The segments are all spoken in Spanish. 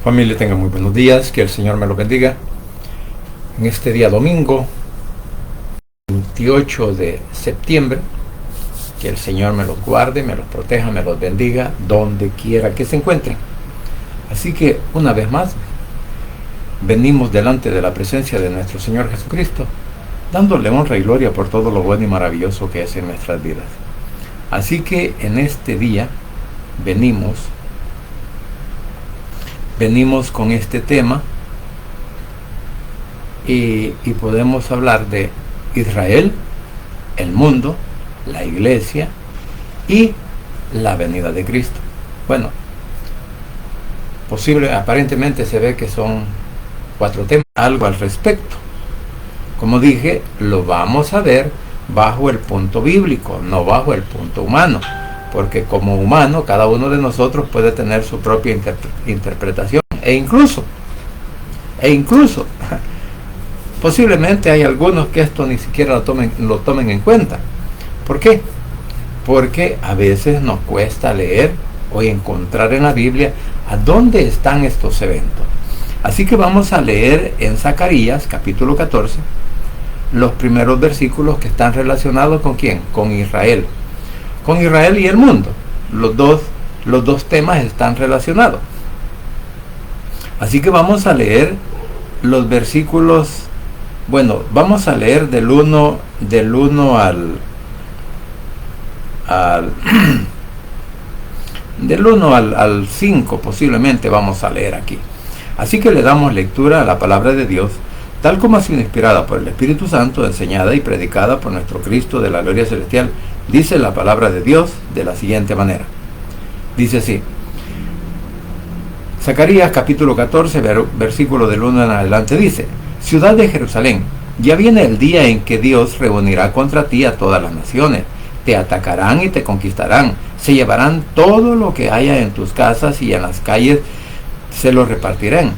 Familia, tenga muy buenos días, que el Señor me los bendiga. En este día domingo, 28 de septiembre, que el Señor me los guarde, me los proteja, me los bendiga, donde quiera que se encuentren. Así que, una vez más, venimos delante de la presencia de nuestro Señor Jesucristo, dándole honra y gloria por todo lo bueno y maravilloso que es en nuestras vidas. Así que en este día venimos con este tema y podemos hablar de Israel, el mundo, la iglesia y la venida de Cristo. Bueno, aparentemente se ve que son 4 temas, algo al respecto. Como dije, lo vamos a ver bajo el punto bíblico, no bajo el punto humano, porque como humano cada uno de nosotros puede tener su propia interpretación e incluso posiblemente hay algunos que esto ni siquiera lo tomen en cuenta. ¿Por qué? Porque a veces nos cuesta leer o encontrar en la Biblia a dónde están estos eventos. Así que vamos a leer en Zacarías capítulo 14 los primeros versículos que están relacionados ¿con quién? Con Israel. Con Israel y el mundo. Los dos temas están relacionados. Así que vamos a leer los versículos. Bueno, vamos a leer del 1 al 5 posiblemente vamos a leer aquí. Así que le damos lectura a la palabra de Dios, tal como ha sido inspirada por el Espíritu Santo, enseñada y predicada por nuestro Cristo de la gloria celestial. Dice la palabra de Dios de la siguiente manera. Dice así. Zacarías capítulo 14, versículo del 1 en adelante dice: Ciudad de Jerusalén, ya viene el día en que Dios reunirá contra ti a todas las naciones. Te atacarán y te conquistarán. Se llevarán todo lo que haya en tus casas y en las calles se lo repartirán.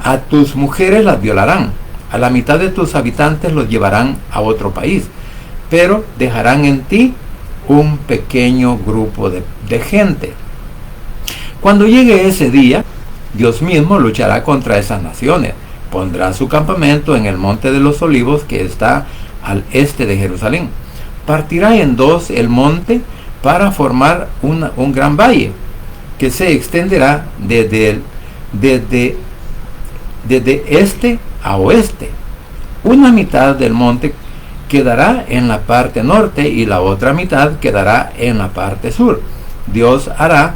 A tus mujeres las violarán. A la mitad de tus habitantes los llevarán a otro país. Pero dejarán en ti un pequeño grupo de gente. Cuando llegue ese día, Dios mismo luchará contra esas naciones. Pondrá su campamento en el monte de los olivos que está al este de Jerusalén. Partirá en dos el monte para formar un gran valle que se extenderá desde este a oeste. Una mitad del monte quedará en la parte norte y la otra mitad quedará en la parte sur. Dios hará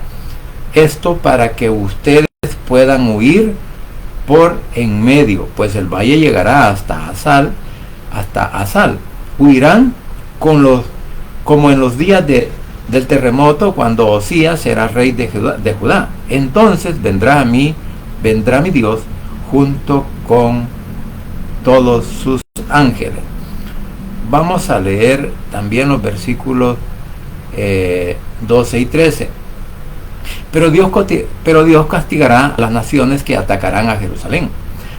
esto para que ustedes puedan huir por en medio, pues el valle llegará hasta Asal. Huirán como en los días del terremoto, cuando Osías era rey de Judá. Entonces vendrá mi Dios junto con todos sus ángeles. Vamos a leer también los versículos 12 y 13. Pero Dios castigará a las naciones que atacarán a Jerusalén.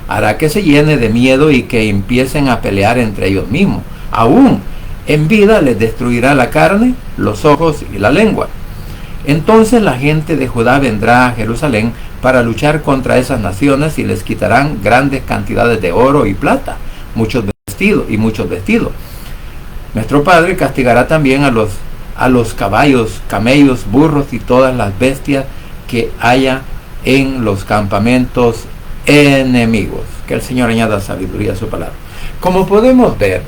Hará que se llene de miedo y que empiecen a pelear entre ellos mismos. Aún en vida les destruirá la carne, los ojos y la lengua. Entonces la gente de Judá vendrá a Jerusalén para luchar contra esas naciones y les quitarán grandes cantidades de oro y plata, muchos vestidos. Nuestro Padre castigará también a los caballos, camellos, burros y todas las bestias que haya en los campamentos enemigos. Que el Señor añada sabiduría a su palabra. Como podemos ver,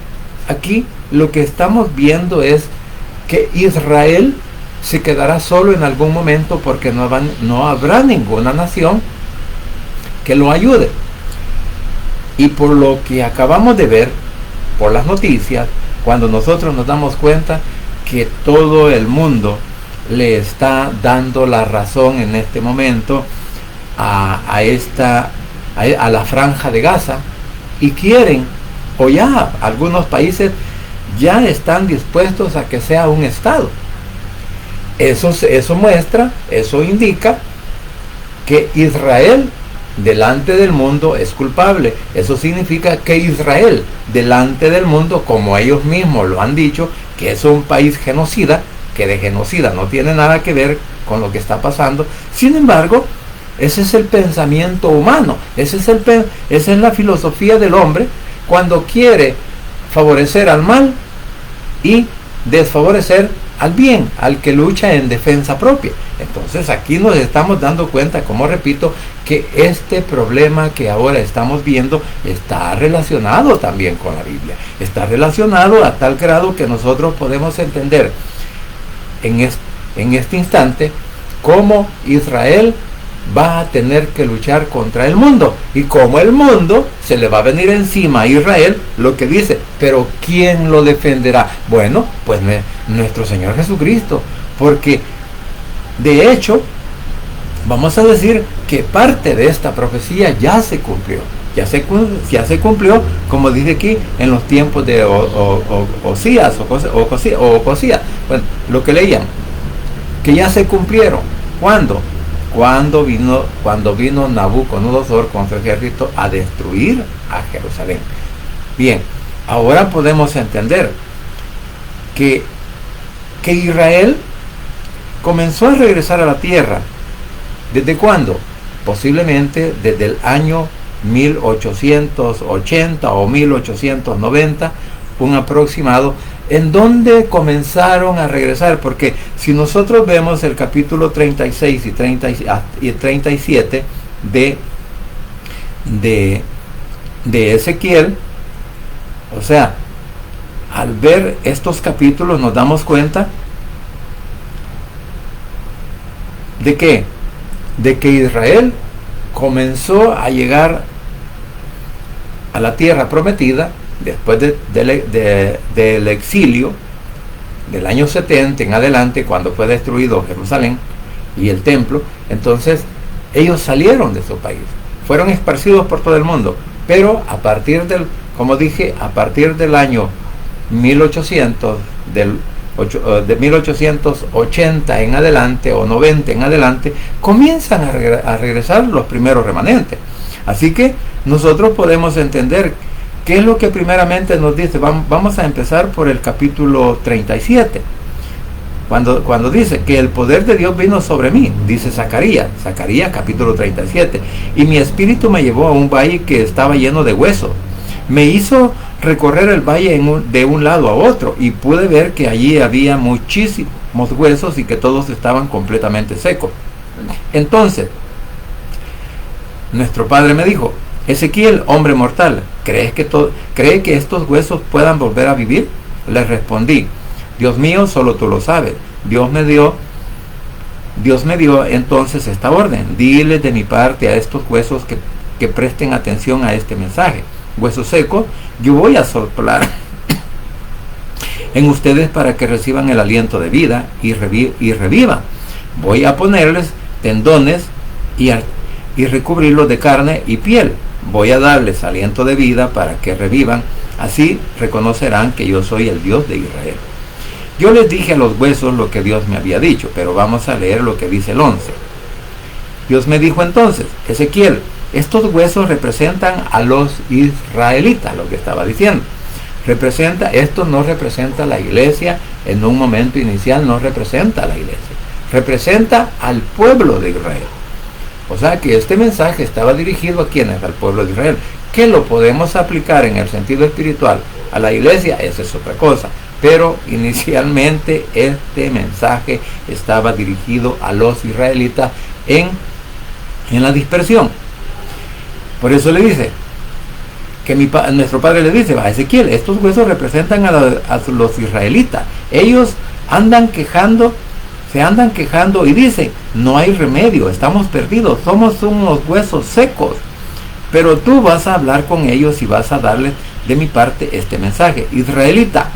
aquí lo que estamos viendo es que Israel se quedará solo en algún momento porque no habrá ninguna nación que lo ayude. Y por lo que acabamos de ver, por las noticias, cuando nosotros nos damos cuenta que todo el mundo le está dando la razón en este momento a la franja de Gaza, y quieren, o ya algunos países ya están dispuestos a que sea un estado. Eso indica que Israel delante del mundo es culpable. Eso significa que Israel delante del mundo, como ellos mismos lo han dicho, que es un país genocida, que de genocida no tiene nada que ver con lo que está pasando. Sin embargo, Ese es el pensamiento humano, esa es la filosofía del hombre cuando quiere favorecer al mal y desfavorecer al bien, al que lucha en defensa propia. Entonces aquí nos estamos dando cuenta, como repito, que este problema que ahora estamos viendo está relacionado también con la Biblia. Está relacionado a tal grado que nosotros podemos entender en este instante cómo Israel va a tener que luchar contra el mundo y cómo el mundo se le va a venir encima a Israel, lo que dice, pero ¿quién lo defenderá? Bueno, pues nuestro Señor Jesucristo, porque de hecho vamos a decir que parte de esta profecía ya se cumplió, ya se cumplió, como dice aquí, en los tiempos de Osías, bueno, lo que leían, que ya se cumplieron. ¿Cuándo? Cuando vino Nabucodonosor con su ejército a destruir a Jerusalén. Bien, ahora podemos entender que Israel comenzó a regresar a la tierra. ¿Desde cuándo? Posiblemente desde el año 1880 o 1890, un aproximado, en donde comenzaron a regresar, porque si nosotros vemos el capítulo 36 y 37 de Ezequiel, o sea, al ver estos capítulos nos damos cuenta de que Israel comenzó a llegar a la tierra prometida después del exilio del año 70 en adelante, cuando fue destruido Jerusalén y el templo. Entonces ellos salieron de su país, fueron esparcidos por todo el mundo, pero a partir del año 1880 en adelante o 90 en adelante, comienzan a regresar los primeros remanentes. Así que nosotros podemos entender qué es lo que primeramente nos dice. Vamos a empezar por el capítulo 37, cuando dice que el poder de Dios vino sobre mí, dice Zacarías capítulo 37, y mi espíritu me llevó a un valle que estaba lleno de huesos, me hizo recorrer el valle de un lado a otro, y pude ver que allí había muchísimos huesos y que todos estaban completamente secos. Entonces nuestro padre me dijo: Ezequiel, hombre mortal, ¿cree que estos huesos puedan volver a vivir? Le respondí: Dios mío, solo tú lo sabes. Dios me dio entonces esta orden: dile de mi parte a estos huesos que presten atención a este mensaje. Huesos secos, yo voy a soplar en ustedes para que reciban el aliento de vida y revivan. Voy a ponerles tendones y recubrirlos de carne y piel. Voy a darles aliento de vida para que revivan. Así reconocerán que yo soy el Dios de Israel. Yo les dije a los huesos lo que Dios me había dicho, pero vamos a leer lo que dice el 11. Dios me dijo entonces: Ezequiel, estos huesos representan a los israelitas, lo que estaba diciendo. Esto no representa a la iglesia, en un momento inicial no representa a la iglesia, representa al pueblo de Israel. O sea que este mensaje estaba dirigido a quienes, al pueblo de Israel. Que lo podemos aplicar en el sentido espiritual a la iglesia, esa es otra cosa. Pero inicialmente este mensaje estaba dirigido a los israelitas en la dispersión. Por eso le dice, que nuestro padre le dice a Ezequiel: estos huesos representan a los israelitas. Ellos se andan quejando y dicen: no hay remedio, estamos perdidos, somos unos huesos secos. Pero tú vas a hablar con ellos y vas a darles de mi parte este mensaje: israelita,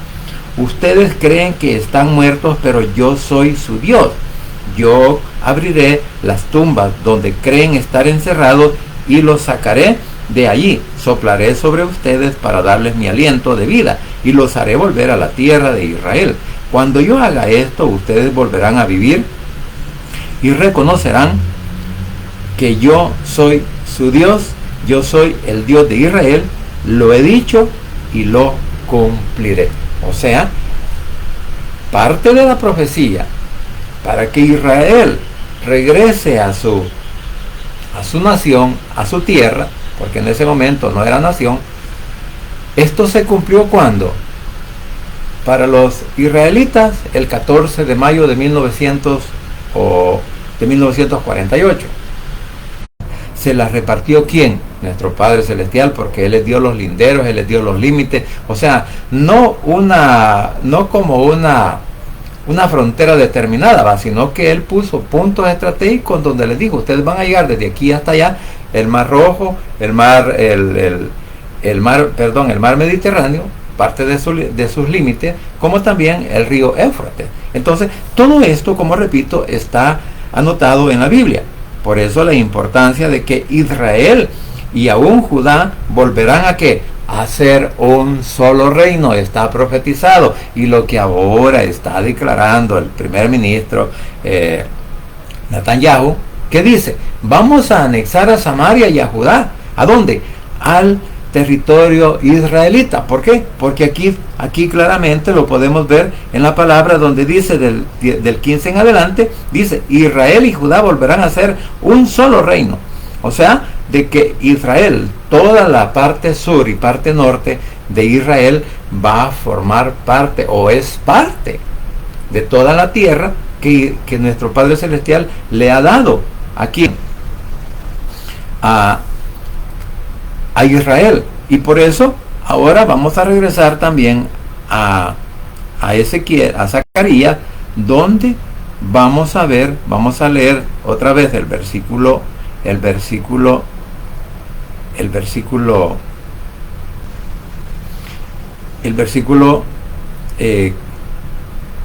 ustedes creen que están muertos, pero yo soy su Dios. Yo abriré las tumbas donde creen estar encerrados y los sacaré de allí. Soplaré sobre ustedes para darles mi aliento de vida y los haré volver a la tierra de Israel. Cuando yo haga esto, ustedes volverán a vivir y reconocerán que yo soy su Dios. Yo soy el Dios de Israel. Lo he dicho y lo cumpliré. O sea, parte de la profecía para que Israel regrese a su a su nación, a su tierra, porque en ese momento no era nación. Esto se cumplió cuando, para los israelitas, el 14 de mayo de 1948. ¿Se las repartió quién? Nuestro Padre Celestial, porque Él les dio los linderos, Él les dio los límites. O sea, no como una frontera determinada, sino que Él puso puntos estratégicos donde les dijo, ustedes van a llegar desde aquí hasta allá, el Mar Rojo, el mar Mediterráneo, parte de sus límites, como también el río Éufrates. Entonces, todo esto, como repito, está anotado en la Biblia. Por eso la importancia de que Israel y aún Judá volverán a ¿qué? A ser un solo reino. Está profetizado, y lo que ahora está declarando el primer ministro Netanyahu, que dice, vamos a anexar a Samaria y a Judá. ¿A dónde? Al territorio israelita. ¿Por qué? Porque aquí claramente lo podemos ver en la palabra donde dice del 15 en adelante, dice, Israel y Judá volverán a ser un solo reino. O sea, de que Israel, toda la parte sur y parte norte de Israel, va a formar parte, o es parte, de toda la tierra que nuestro Padre Celestial le ha dado aquí a Israel. Y por eso ahora vamos a regresar también a Ezequiel, a Zacarías, donde vamos a leer otra vez el versículo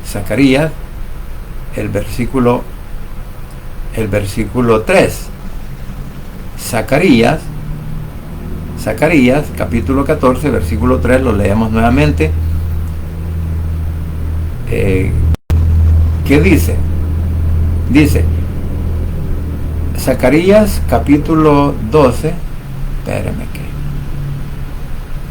Zacarías, el versículo 3. Zacarías, capítulo 14, versículo 3, lo leemos nuevamente. ¿Qué dice? Dice, Zacarías, capítulo 12,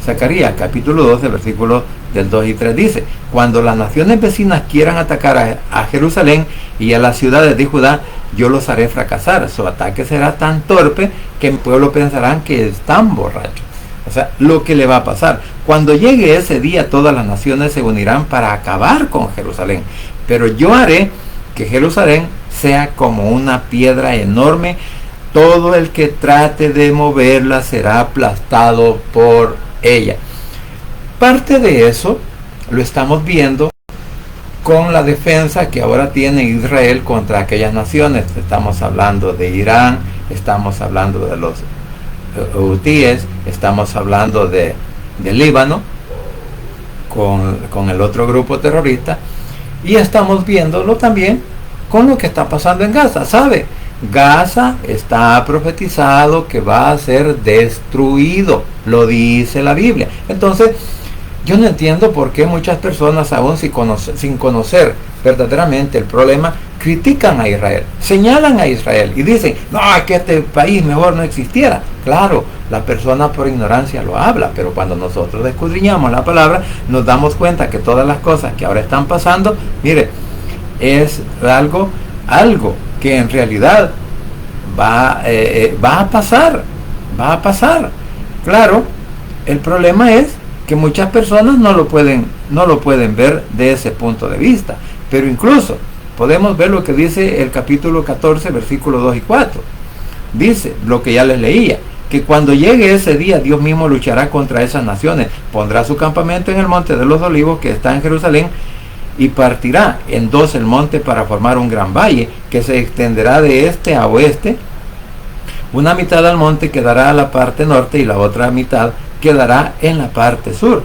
Zacarías, capítulo 12, versículos del 2 y 3, dice, cuando las naciones vecinas quieran atacar a Jerusalén y a las ciudades de Judá, yo los haré fracasar. Su ataque será tan torpe que mi pueblo pensarán que están borrachos. O sea, lo que le va a pasar. Cuando llegue ese día, todas las naciones se unirán para acabar con Jerusalén. Pero yo haré que Jerusalén sea como una piedra enorme. Todo el que trate de moverla será aplastado por ella. Parte de eso lo estamos viendo con la defensa que ahora tiene Israel contra aquellas naciones. Estamos hablando de Irán, estamos hablando de los hutíes, estamos hablando de Líbano con el otro grupo terrorista, y estamos viéndolo también con lo que está pasando en Gaza. ¿Sabe? Gaza está profetizado que va a ser destruido, lo dice la Biblia. Entonces, yo no entiendo por qué muchas personas, aún sin conocer verdaderamente el problema, critican a Israel, señalan a Israel y dicen, no, es que este país mejor no existiera. Claro, la persona por ignorancia lo habla, pero cuando nosotros escudriñamos la palabra, nos damos cuenta que todas las cosas que ahora están pasando, mire, es algo que en realidad va a pasar. Claro, el problema es que muchas personas no lo pueden ver de ese punto de vista, pero incluso podemos ver lo que dice el capítulo 14, versículos 2 y 4. Dice lo que ya les leía, que cuando llegue ese día, Dios mismo luchará contra esas naciones, pondrá su campamento en el monte de los olivos que está en Jerusalén, y partirá en dos el monte para formar un gran valle que se extenderá de este a oeste. Una mitad al monte quedará a la parte norte y la otra mitad quedará en la parte sur.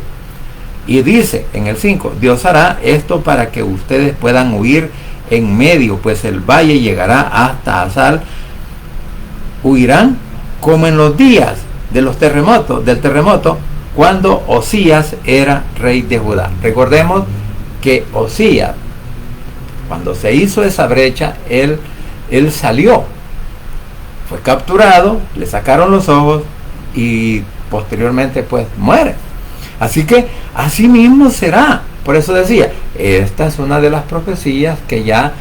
Y dice en el 5, Dios hará esto para que ustedes puedan huir en medio, pues el valle llegará hasta Asal. Huirán como en los días del terremoto, cuando Osías era rey de Judá. Recordemos que Osías, cuando se hizo esa brecha, él salió, fue capturado, le sacaron los ojos y posteriormente pues muere. Así que así mismo será. Por eso decía, esta es una de las profecías que ya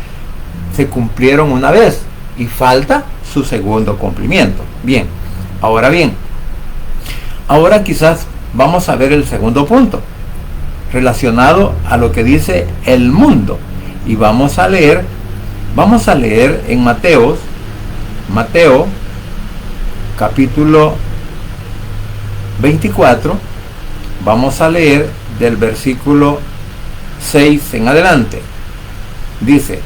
se cumplieron una vez. y falta su segundo cumplimiento. Bien, ahora quizás vamos a ver el segundo punto relacionado a lo que dice el mundo, y vamos a leer en Mateo capítulo 24, vamos a leer del versículo 6 en adelante. Dice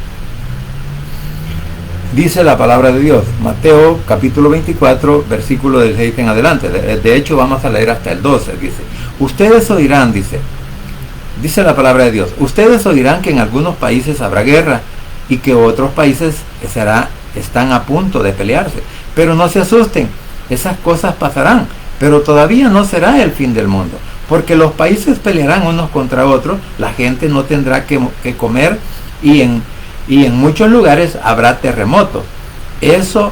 la palabra de Dios, Mateo capítulo 24, versículo del 6 en adelante. De hecho, vamos a leer hasta el 12. Dice, ustedes oirán, dice la palabra de Dios, ustedes oirán que en algunos países habrá guerra y que otros países están a punto de pelearse. Pero no se asusten, esas cosas pasarán, pero todavía no será el fin del mundo, porque los países pelearán unos contra otros, la gente no tendrá que comer y en muchos lugares habrá terremotos. Eso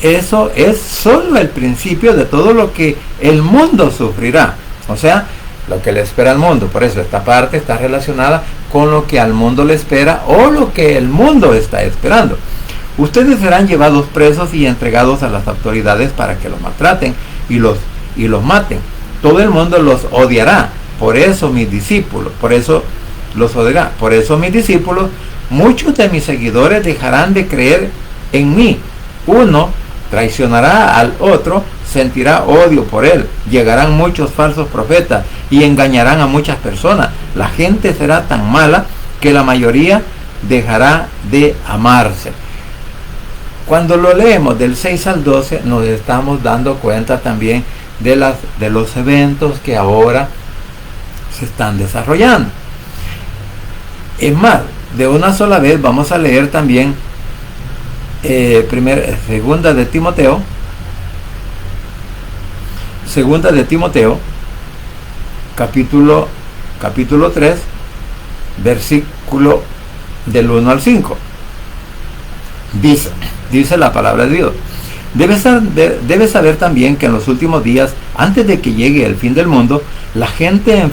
es solo el principio de todo lo que el mundo sufrirá. O sea, lo que le espera al mundo. Por eso esta parte está relacionada con lo que al mundo le espera o lo que el mundo está esperando. Ustedes serán llevados presos y entregados a las autoridades para que los maltraten y los maten. Todo el mundo los odiará. Por eso mis discípulos, muchos de mis seguidores dejarán de creer en mí. Uno traicionará al otro, sentirá odio por él. Llegarán muchos falsos profetas y engañarán a muchas personas. La gente será tan mala que la mayoría dejará de amarse. Cuando lo leemos del 6 al 12, nos estamos dando cuenta también de los eventos que ahora se están desarrollando. Es más, de una sola vez vamos a leer también segunda de Timoteo, capítulo 3, versículo del 1 al 5. Dice la palabra de Dios, debes saber también que en los últimos días, antes de que llegue el fin del mundo, la gente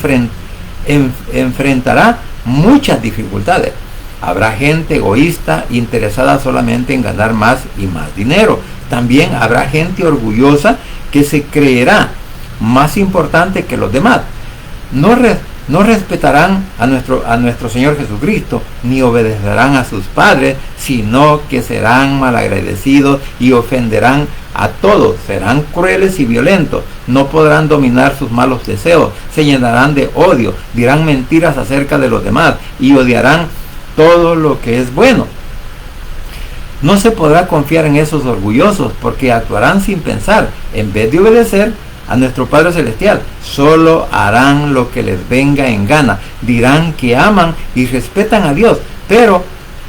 enfrentará muchas dificultades. Habrá gente egoísta, interesada solamente en ganar más y más dinero. También habrá gente orgullosa que se creerá más importante que los demás. No respetarán a nuestro Señor Jesucristo, ni obedecerán a sus padres, sino que serán malagradecidos y ofenderán a todos. Serán crueles y violentos, no podrán dominar sus malos deseos, se llenarán de odio, dirán mentiras acerca de los demás y odiarán todo lo que es bueno. No se podrá confiar en esos orgullosos, porque actuarán sin pensar. En vez de obedecer a nuestro Padre Celestial, solo harán lo que les venga en gana. Dirán que aman y respetan a Dios, pero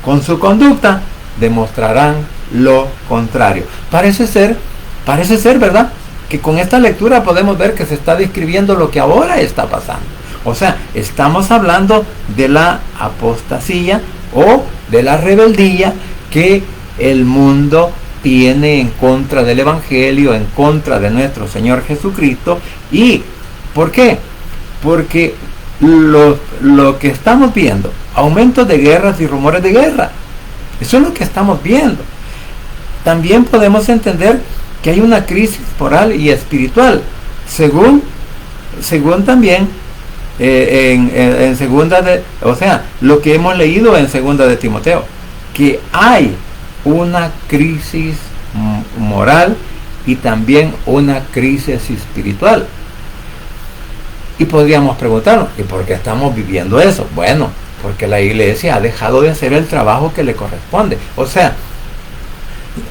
con su conducta demostrarán lo contrario. Parece ser, ¿verdad?, que con esta lectura podemos ver que se está describiendo lo que ahora está pasando. O sea, estamos hablando de la apostasía o de la rebeldía que el mundo tiene en contra del Evangelio, en contra de nuestro Señor Jesucristo. ¿Y por qué? Porque lo que estamos viendo, aumentos de guerras y rumores de guerra, eso es lo que estamos viendo. También podemos entender que hay una crisis moral y espiritual, según también en segunda lo que hemos leído en segunda de Timoteo, que hay una crisis moral y también una crisis espiritual. Y podríamos preguntarnos, ¿y por qué estamos viviendo eso? Bueno, porque la iglesia ha dejado de hacer el trabajo que le corresponde. O sea,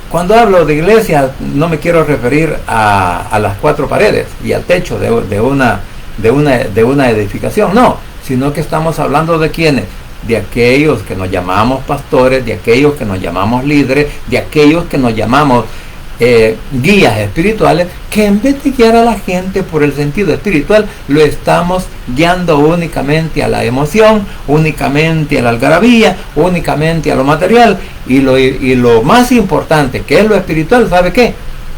cuando hablo de iglesia no me quiero referir a las cuatro paredes y al techo de una edificación, no, sino que estamos hablando de quiénes, de aquellos que nos llamamos pastores, de aquellos que nos llamamos líderes, de aquellos que nos llamamos guías espirituales, que en vez de guiar a la gente por el sentido espiritual, lo estamos guiando únicamente a la emoción, únicamente a la algarabía, únicamente a lo material, y lo más importante, que es lo espiritual, ¿sabe qué?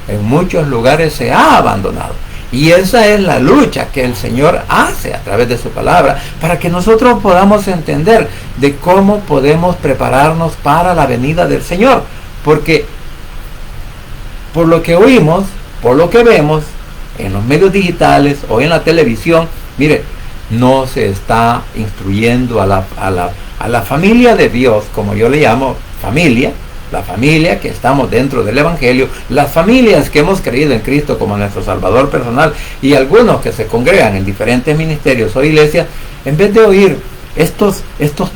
En muchos lugares se ha abandonado. Y esa es la lucha que el Señor hace a través de su palabra, para que nosotros podamos entender de cómo podemos prepararnos para la venida del Señor. Porque por lo que oímos, por lo que vemos en los medios digitales o en la televisión, mire, no se está instruyendo a la familia de Dios, como yo le llamo familia, la familia que estamos dentro del Evangelio, las familias que hemos creído en Cristo como nuestro Salvador personal, y algunos que se congregan en diferentes ministerios o iglesias, en vez de oír estos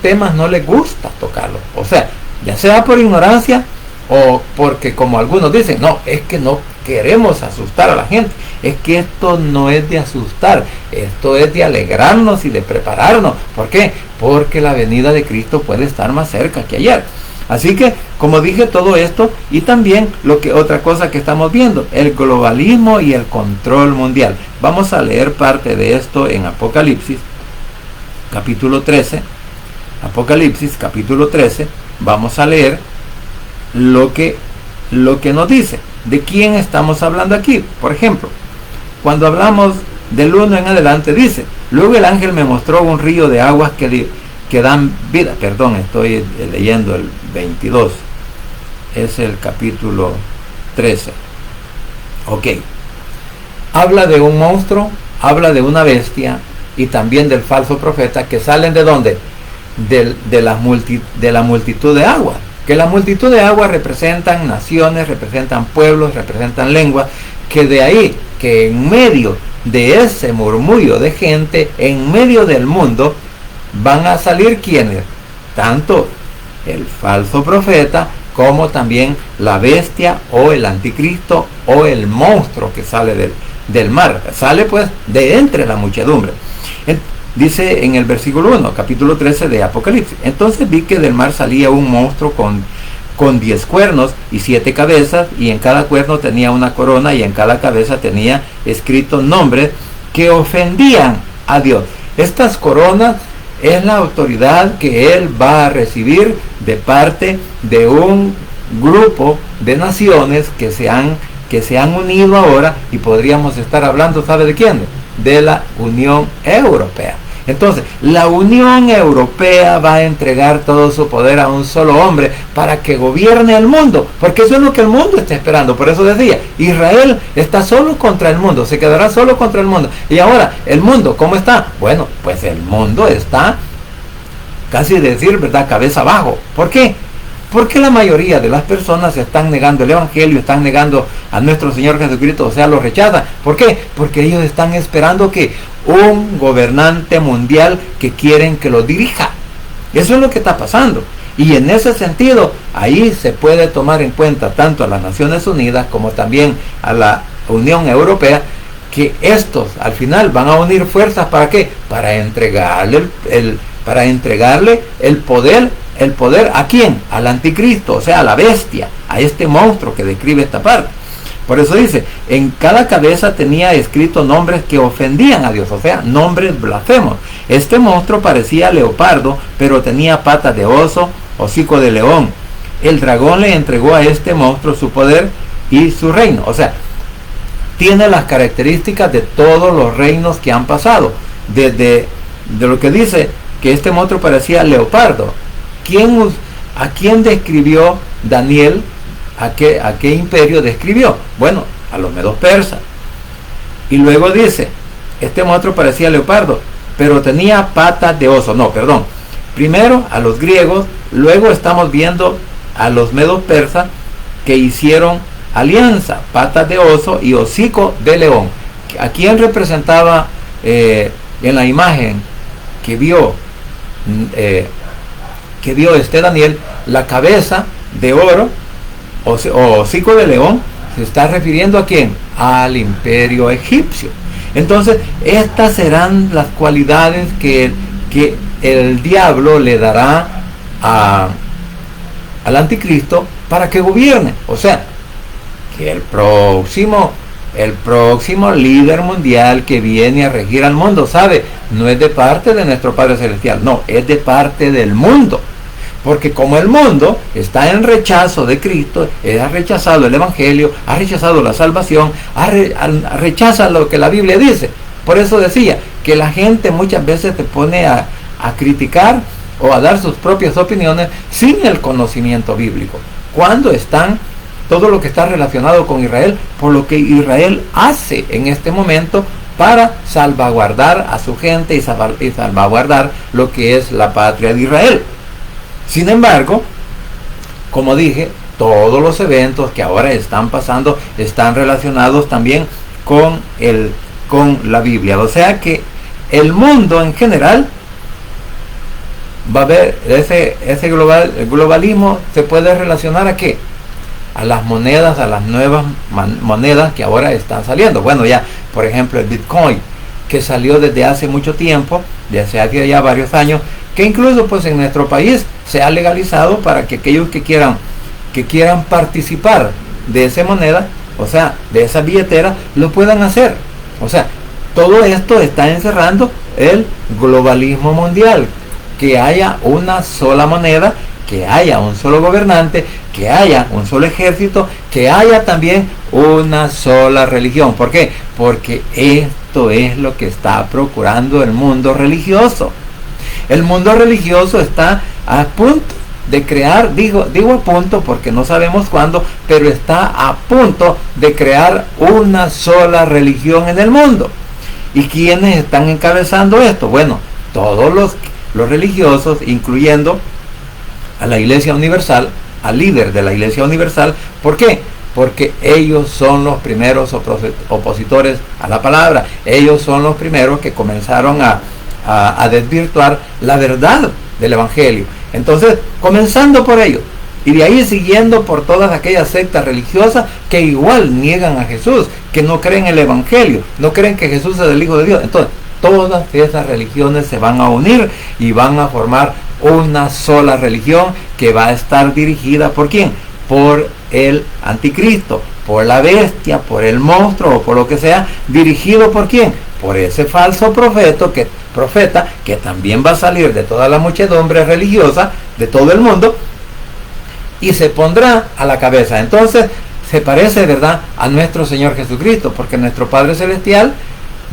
temas, no les gusta tocarlos. O sea, ya sea por ignorancia o porque, como algunos dicen, no, es que no queremos asustar a la gente. Es que esto no es de asustar, esto es de alegrarnos y de prepararnos. ¿Por qué? Porque la venida de Cristo puede estar más cerca que ayer. Así que, como dije, todo esto, y también otra cosa que estamos viendo, el globalismo y el control mundial. Vamos a leer parte de esto en Apocalipsis, capítulo 13. Apocalipsis, capítulo 13, vamos a leer lo que nos dice. ¿De quién estamos hablando aquí? Por ejemplo, cuando hablamos del 1 en adelante, dice: luego el ángel me mostró un río de aguas que dan vida. Perdón, estoy leyendo el 22. Es el capítulo 13. Ok. Habla de un monstruo, habla de una bestia y también del falso profeta, que salen ¿de dónde? De la multitud de aguas. Que la multitud de aguas representan naciones, representan pueblos, representan lenguas, que de ahí, que en medio de ese murmullo de gente, en medio del mundo, van a salir quienes, tanto el falso profeta como también la bestia o el anticristo o el monstruo que sale del mar, sale pues de entre la muchedumbre. Dice en el versículo 1, capítulo 13 de Apocalipsis: entonces vi que del mar salía un monstruo con 10 cuernos y 7 cabezas, y en cada cuerno tenía una corona, y en cada cabeza tenía escritos nombres que ofendían a Dios. Estas coronas es la autoridad que él va a recibir de parte de un grupo de naciones que se han unido ahora, y podríamos estar hablando, ¿sabe de quién? De la Unión Europea. Entonces, la Unión Europea va a entregar todo su poder a un solo hombre para que gobierne el mundo, porque eso es lo que el mundo está esperando. Por eso decía, Israel está solo contra el mundo, se quedará solo contra el mundo. Y ahora, ¿el mundo cómo está? Bueno, pues el mundo está, casi decir, ¿verdad?, cabeza abajo. ¿Por qué? Porque la mayoría de las personas están negando el Evangelio, están negando a nuestro Señor Jesucristo, o sea, lo rechazan. ¿Por qué? Porque ellos están esperando que un gobernante mundial que quieren que lo dirija. Eso es lo que está pasando. Y en ese sentido, ahí se puede tomar en cuenta tanto a las Naciones Unidas como también a la Unión Europea, que estos al final van a unir fuerzas. ¿Para qué? Para entregarle el poder. ¿El poder a quién? Al anticristo, o sea, a la bestia, a este monstruo que describe esta parte. Por eso dice, en cada cabeza tenía escritos nombres que ofendían a Dios, o sea, nombres blasfemos. Este monstruo parecía leopardo, pero tenía patas de oso, hocico de león. El dragón le entregó a este monstruo su poder y su reino. O sea, tiene las características de todos los reinos que han pasado. De lo que dice que este monstruo parecía leopardo. ¿A quién describió Daniel? ¿A qué imperio describió? Bueno, a los medos persas. Y luego dice, este monstruo parecía leopardo, pero tenía patas de oso. No, perdón. Primero a los griegos, luego estamos viendo a los medos persas que hicieron alianza, patas de oso y hocico de león. ¿A quién representaba en la imagen que vio Daniel? La cabeza de oro o hocico de león se está refiriendo ¿a quién? Al imperio egipcio. Entonces, estas serán las cualidades que el diablo le dará al anticristo para que gobierne. O sea, que el próximo líder mundial que viene a regir al mundo, ¿sabe? No es de parte de nuestro Padre Celestial, no, es de parte del mundo. Porque como el mundo está en rechazo de Cristo, ha rechazado el Evangelio, ha rechazado la salvación, rechaza lo que la Biblia dice. Por eso decía que la gente muchas veces te pone a criticar o a dar sus propias opiniones sin el conocimiento bíblico. cuando están todo lo que está relacionado con Israel, por lo que Israel hace en este momento para salvaguardar a su gente y salvaguardar lo que es la patria de Israel. Sin embargo, como dije, todos los eventos que ahora están pasando están relacionados también con la Biblia. O sea que el mundo en general va a ver ese globalismo se puede relacionar ¿a qué? A las monedas, a las nuevas monedas que ahora están saliendo. Bueno, ya, por ejemplo, el Bitcoin, que salió desde hace mucho tiempo, desde hace ya varios años, que incluso pues en nuestro país se ha legalizado para que aquellos que quieran participar de esa moneda, o sea, de esa billetera, lo puedan hacer. O sea, todo esto está encerrando el globalismo mundial, que haya una sola moneda, que haya un solo gobernante, que haya un solo ejército, que haya también una sola religión. ¿Por qué? Porque esto es lo que está procurando el mundo religioso. El mundo religioso está a punto de crear, digo a punto porque no sabemos cuándo, pero está a punto de crear una sola religión en el mundo. ¿Y quiénes están encabezando esto? Bueno, todos los religiosos, incluyendo a la Iglesia Universal, al líder de la Iglesia Universal. ¿Por qué? Porque ellos son los primeros opositores a la palabra. Ellos son los primeros que comenzaron a desvirtuar la verdad del Evangelio. Entonces, comenzando por ellos, y de ahí siguiendo por todas aquellas sectas religiosas que igual niegan a Jesús, que no creen en el Evangelio, no creen que Jesús es el Hijo de Dios. Entonces, todas esas religiones se van a unir y van a formar una sola religión que va a estar dirigida ¿por quién? Por el anticristo, por la bestia, por el monstruo o por lo que sea, dirigido ¿por quién? Por ese falso profeta que también va a salir de toda la muchedumbre religiosa de todo el mundo y se pondrá a la cabeza. Entonces se parece, ¿verdad?, a nuestro Señor Jesucristo, porque nuestro Padre Celestial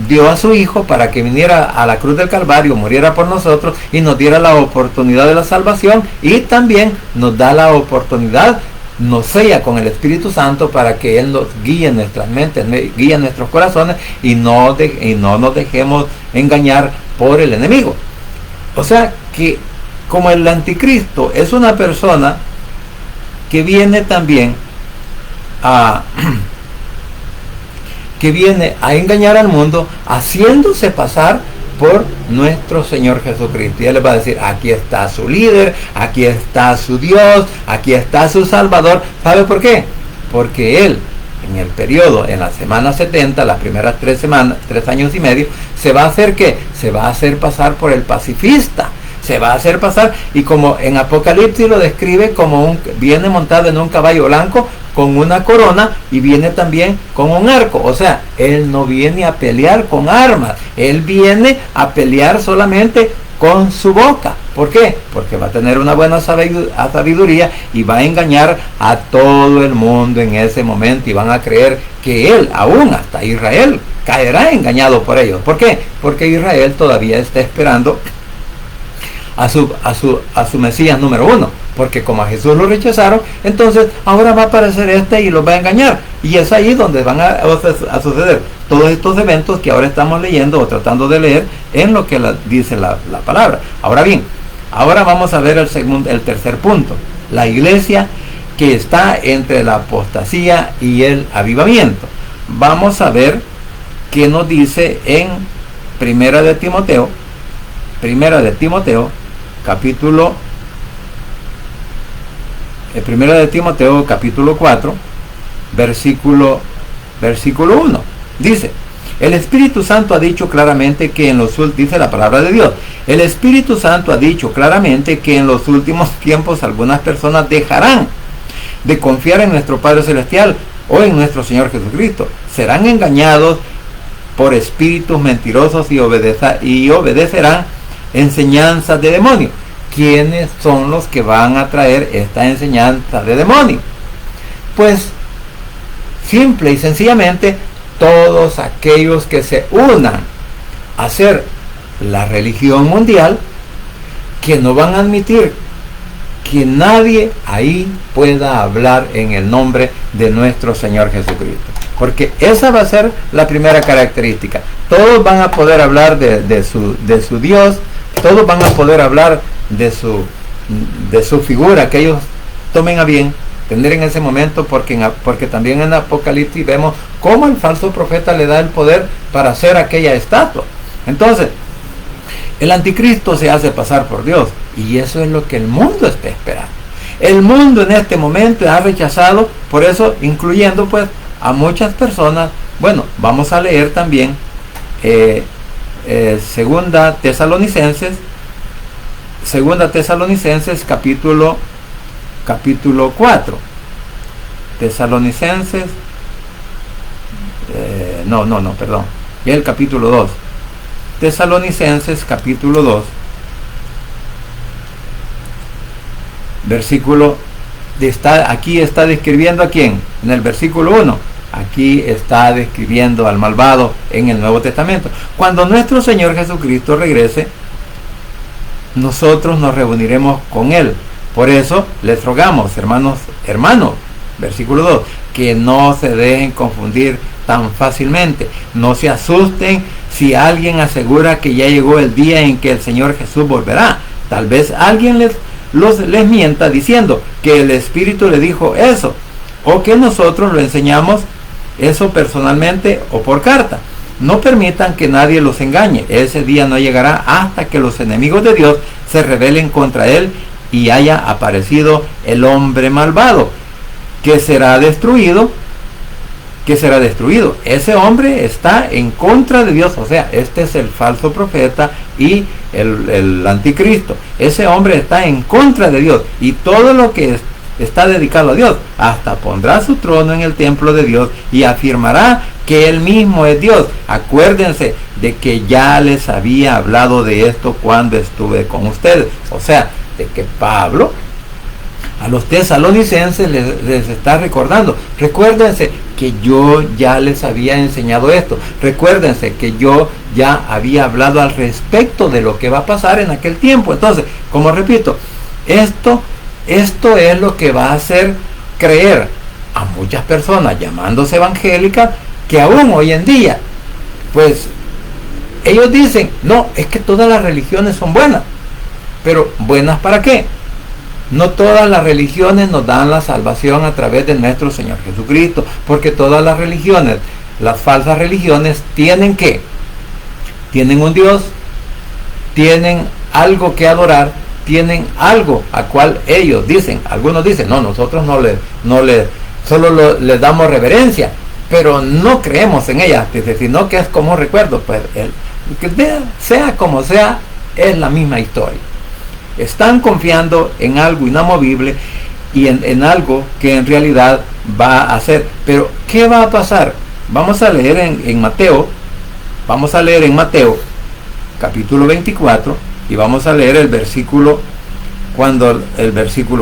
dio a su Hijo para que viniera a la cruz del Calvario, muriera por nosotros y nos diera la oportunidad de la salvación, y también nos da la oportunidad, nos sella con el Espíritu Santo para que Él nos guíe en nuestras mentes, guíe nuestros corazones y no nos dejemos engañar por el enemigo. O sea que como el anticristo es una persona que viene también que viene a engañar al mundo, haciéndose pasar por nuestro Señor Jesucristo. Y Él les va a decir, aquí está su líder, aquí está su Dios, aquí está su Salvador. ¿Sabe por qué? Porque Él, en el periodo, en la semana 70, las primeras 3 años y medio, se va a hacer ¿qué? Se va a hacer pasar por el pacifista. Se va a hacer pasar, y como en Apocalipsis lo describe como viene montado en un caballo blanco con una corona y viene también con un arco. O sea, Él no viene a pelear con armas, Él viene a pelear solamente con su boca. ¿Por qué? Porque va a tener una buena sabiduría y va a engañar a todo el mundo en ese momento, y van a creer que Él, aún hasta Israel, caerá engañado por ellos. ¿Por qué? Porque Israel todavía está esperando a su Mesías número 1, porque como a Jesús lo rechazaron, entonces ahora va a aparecer y los va a engañar, y es ahí donde van a suceder todos estos eventos que ahora estamos leyendo o tratando de leer en lo que dice la palabra. Ahora bien, ahora vamos a ver el tercer punto, la iglesia que está entre la apostasía y el avivamiento. Vamos a ver qué nos dice en Primera de Timoteo capítulo 4, versículo 1. Dice, el Espíritu Santo ha dicho claramente que dice la palabra de Dios, el Espíritu Santo ha dicho claramente que en los últimos tiempos algunas personas dejarán de confiar en nuestro Padre Celestial o en nuestro Señor Jesucristo. Serán engañados por espíritus mentirosos y obedecerán enseñanzas de demonios. ¿Quiénes son los que van a traer esta enseñanza de demonios? Pues simple y sencillamente todos aquellos que se unan a hacer la religión mundial, que no van a admitir que nadie ahí pueda hablar en el nombre de nuestro Señor Jesucristo. Porque esa va a ser la primera característica. Todos van a poder hablar de su Dios, todos van a poder hablar de su figura, que ellos tomen a bien tener en ese momento, porque también en Apocalipsis vemos cómo el falso profeta le da el poder para hacer aquella estatua. Entonces, el anticristo se hace pasar por Dios, y eso es lo que el mundo está esperando. El mundo en este momento ha rechazado, por eso, incluyendo pues a muchas personas. Bueno, vamos a leer también Segunda Tesalonicenses capítulo 4. Tesalonicenses, perdón, y el capítulo 2. Tesalonicenses capítulo 2, versículo, aquí está describiendo a quién, en el versículo 1, aquí está describiendo al malvado en el Nuevo Testamento. Cuando nuestro Señor Jesucristo regrese, nosotros nos reuniremos con Él. Por eso les rogamos, hermanos, versículo 2, que no se dejen confundir tan fácilmente. No se asusten si alguien asegura que ya llegó el día en que el Señor Jesús volverá. Tal vez alguien les mienta diciendo que el Espíritu le dijo eso, o que nosotros lo enseñamos eso personalmente o por carta. No permitan que nadie los engañe. Ese día no llegará hasta que los enemigos de Dios se rebelen contra Él y haya aparecido el hombre malvado, que será destruido. Ese hombre está en contra de Dios, o sea, este es el falso profeta y el anticristo. Ese hombre está en contra de Dios, y todo lo que está dedicado a Dios, hasta pondrá su trono en el templo de Dios y afirmará que él mismo es Dios. Acuérdense de que ya les había hablado de esto cuando estuve con ustedes. O sea, de que Pablo a los tesalonicenses les está recordando: recuérdense que yo ya les había enseñado esto, recuérdense que yo ya había hablado al respecto de lo que va a pasar en aquel tiempo. Entonces, como repito, esto es lo que va a hacer creer a muchas personas llamándose evangélicas, que aún hoy en día, pues ellos dicen: no, es que todas las religiones son buenas. Pero ¿buenas para qué? No todas las religiones nos dan la salvación a través de nuestro Señor Jesucristo, porque todas las religiones, las falsas religiones, tienen un Dios, tienen algo que adorar, tienen algo a cual ellos dicen. Algunos dicen: no, nosotros solo les damos reverencia, pero no creemos en ella, sino que es como recuerdo. Pues sea como sea, es la misma historia. Están confiando en algo inamovible y en algo que en realidad va a ser. Pero ¿qué va a pasar? Vamos a leer en Mateo capítulo 24, y vamos a leer el versículo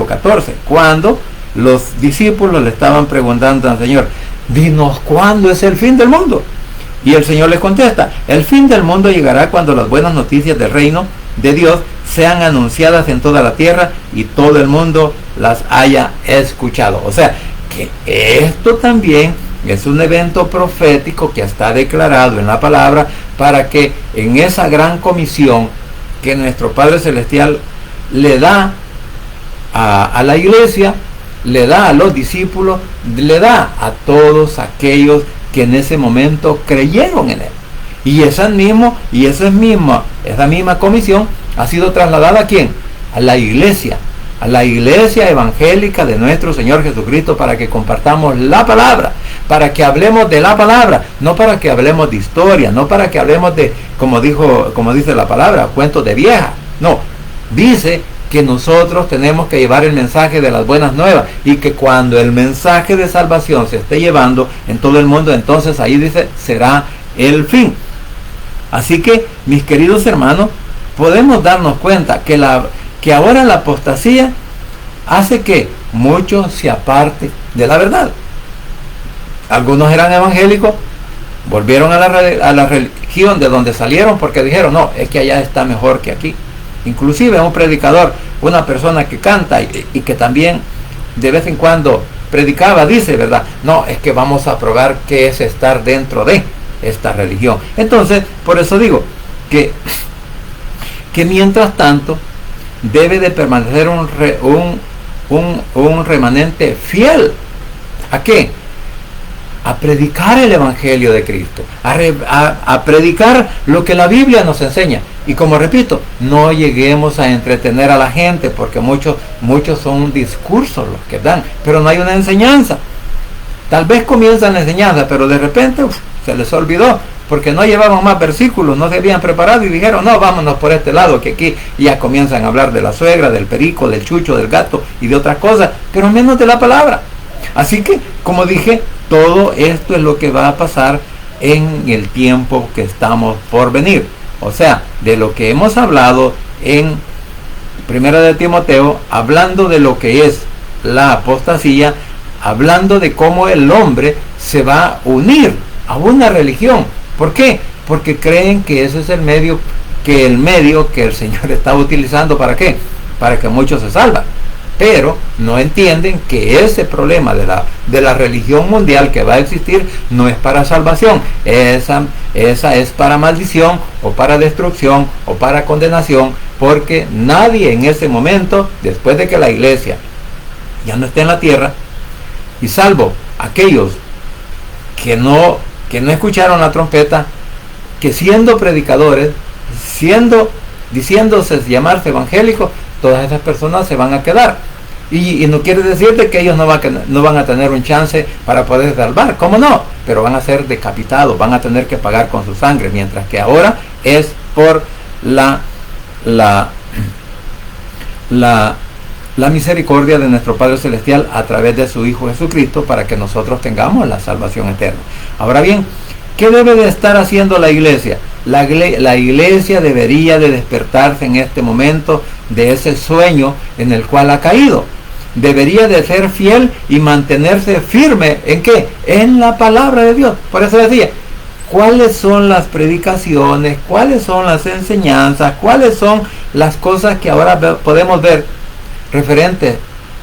14, cuando los discípulos le estaban preguntando al Señor: dinos cuándo es el fin del mundo. Y el Señor les contesta: el fin del mundo llegará cuando las buenas noticias del reino de Dios sean anunciadas en toda la tierra y todo el mundo las haya escuchado. O sea, que esto también es un evento profético que está declarado en la palabra, para que en esa gran comisión que nuestro Padre Celestial le da a la iglesia, le da a los discípulos, le da a todos aquellos que en ese momento creyeron en Él. Y esa misma comisión ha sido trasladada ¿a quién? A la iglesia evangélica de nuestro Señor Jesucristo, para que compartamos la palabra, para que hablemos de la palabra, no para que hablemos de historia, no para que hablemos de, como dice la palabra, cuentos de vieja. No, dice que nosotros tenemos que llevar el mensaje de las buenas nuevas, y que cuando el mensaje de salvación se esté llevando en todo el mundo, entonces ahí dice, será el fin. Así que, mis queridos hermanos, podemos darnos cuenta que ahora la apostasía hace que muchos se aparten de la verdad. Algunos eran evangélicos, volvieron a la religión de donde salieron, porque dijeron: no, es que allá está mejor que aquí. Inclusive un predicador una persona que canta y que también de vez en cuando predicaba, dice, ¿verdad? No, es que vamos a probar qué es estar dentro de esta religión. Entonces, por eso digo que mientras tanto debe de permanecer un remanente fiel. ¿A qué? A predicar el Evangelio de Cristo, a predicar lo que la Biblia nos enseña. Y como repito, no lleguemos a entretener a la gente, porque muchos son discursos los que dan, pero no hay una enseñanza. Tal vez comienzan la enseñanza, pero de repente se les olvidó, porque no llevaban más versículos, no se habían preparado y dijeron, no, vámonos por este lado, que aquí ya comienzan a hablar de la suegra, del perico, del chucho, del gato y de otras cosas, pero menos de la palabra. Así que, como dije, todo esto es lo que va a pasar en el tiempo que estamos por venir. O sea, de lo que hemos hablado en 1 de Timoteo, hablando de lo que es la apostasía, hablando de cómo el hombre se va a unir a una religión. ¿Por qué? Porque creen que ese es el medio que el Señor está utilizando. ¿Para qué? Para que muchos se salvan. Pero no entienden que ese problema de la religión mundial que va a existir no es para salvación. Esa es para maldición, o para destrucción, o para condenación, porque nadie en ese momento, después de que la iglesia ya no esté en la tierra, y salvo aquellos que no escucharon la trompeta, que siendo predicadores, diciéndose llamarse evangélicos, todas esas personas se van a quedar. Y no quiere decirte que ellos no van a tener un chance para poder salvar. ¿Cómo no? Pero van a ser decapitados, van a tener que pagar con su sangre, mientras que ahora es por la misericordia de nuestro Padre Celestial a través de su Hijo Jesucristo, para que nosotros tengamos la salvación eterna. Ahora bien, ¿qué debe de estar haciendo la iglesia? La iglesia debería de despertarse en este momento de ese sueño en el cual ha caído. Debería de ser fiel y mantenerse firme. ¿En qué? En la palabra de Dios. Por eso decía, ¿cuáles son las predicaciones? ¿Cuáles son las enseñanzas? ¿Cuáles son las cosas que ahora podemos ver referentes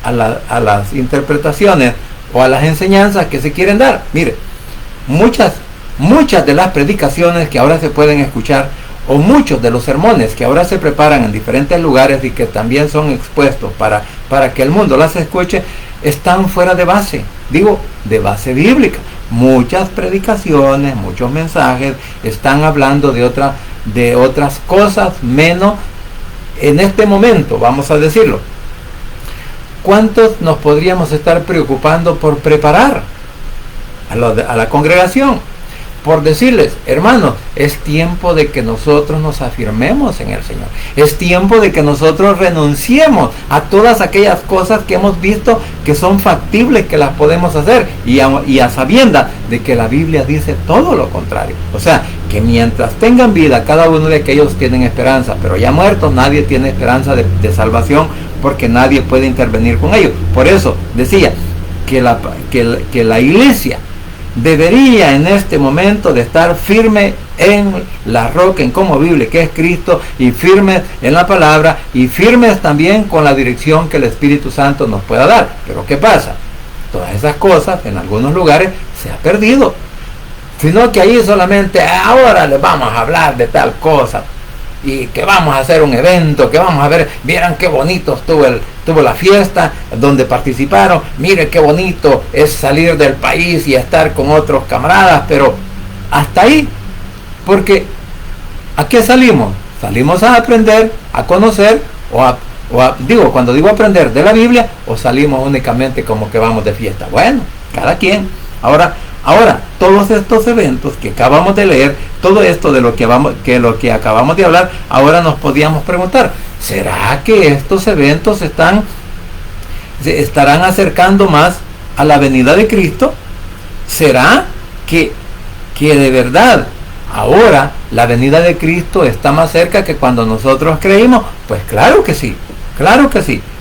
a las interpretaciones o a las enseñanzas que se quieren dar? Mire, muchas de las predicaciones que ahora se pueden escuchar, o muchos de los sermones que ahora se preparan en diferentes lugares y que también son expuestos para que el mundo las escuche, están fuera de base, de base bíblica. Muchas predicaciones, muchos mensajes están hablando de otras cosas, menos en este momento, vamos a decirlo. ¿Cuántos nos podríamos estar preocupando por preparar a la congregación? Por decirles, hermanos, es tiempo de que nosotros nos afirmemos en el Señor. Es tiempo de que nosotros renunciemos a todas aquellas cosas que hemos visto que son factibles, que las podemos hacer, y a sabiendas de que la Biblia dice todo lo contrario. O sea, que mientras tengan vida, cada uno de aquellos tienen esperanza, pero ya muertos nadie tiene esperanza de salvación, porque nadie puede intervenir con ellos. Por eso decía que la iglesia debería en este momento de estar firme en la roca inconmovible que es Cristo, y firmes en la palabra, y firmes también con la dirección que el Espíritu Santo nos pueda dar. Pero ¿qué pasa? Todas esas cosas en algunos lugares se ha perdido, sino que ahí solamente ahora les vamos a hablar de tal cosa, y que vamos a hacer un evento, que vamos a ver, vieran qué bonito estuvo la fiesta donde participaron, mire qué bonito es salir del país y estar con otros camaradas, pero hasta ahí, porque ¿a qué salimos? Salimos a aprender, a conocer, cuando digo aprender de la Biblia, o salimos únicamente como que vamos de fiesta. Bueno, cada quien. Ahora, todos estos eventos que acabamos de leer, todo esto de lo que acabamos de hablar, ahora nos podíamos preguntar, ¿será que estos eventos se estarán acercando más a la venida de Cristo? ¿Será que de verdad ahora la venida de Cristo está más cerca que cuando nosotros creímos? Pues claro que sí.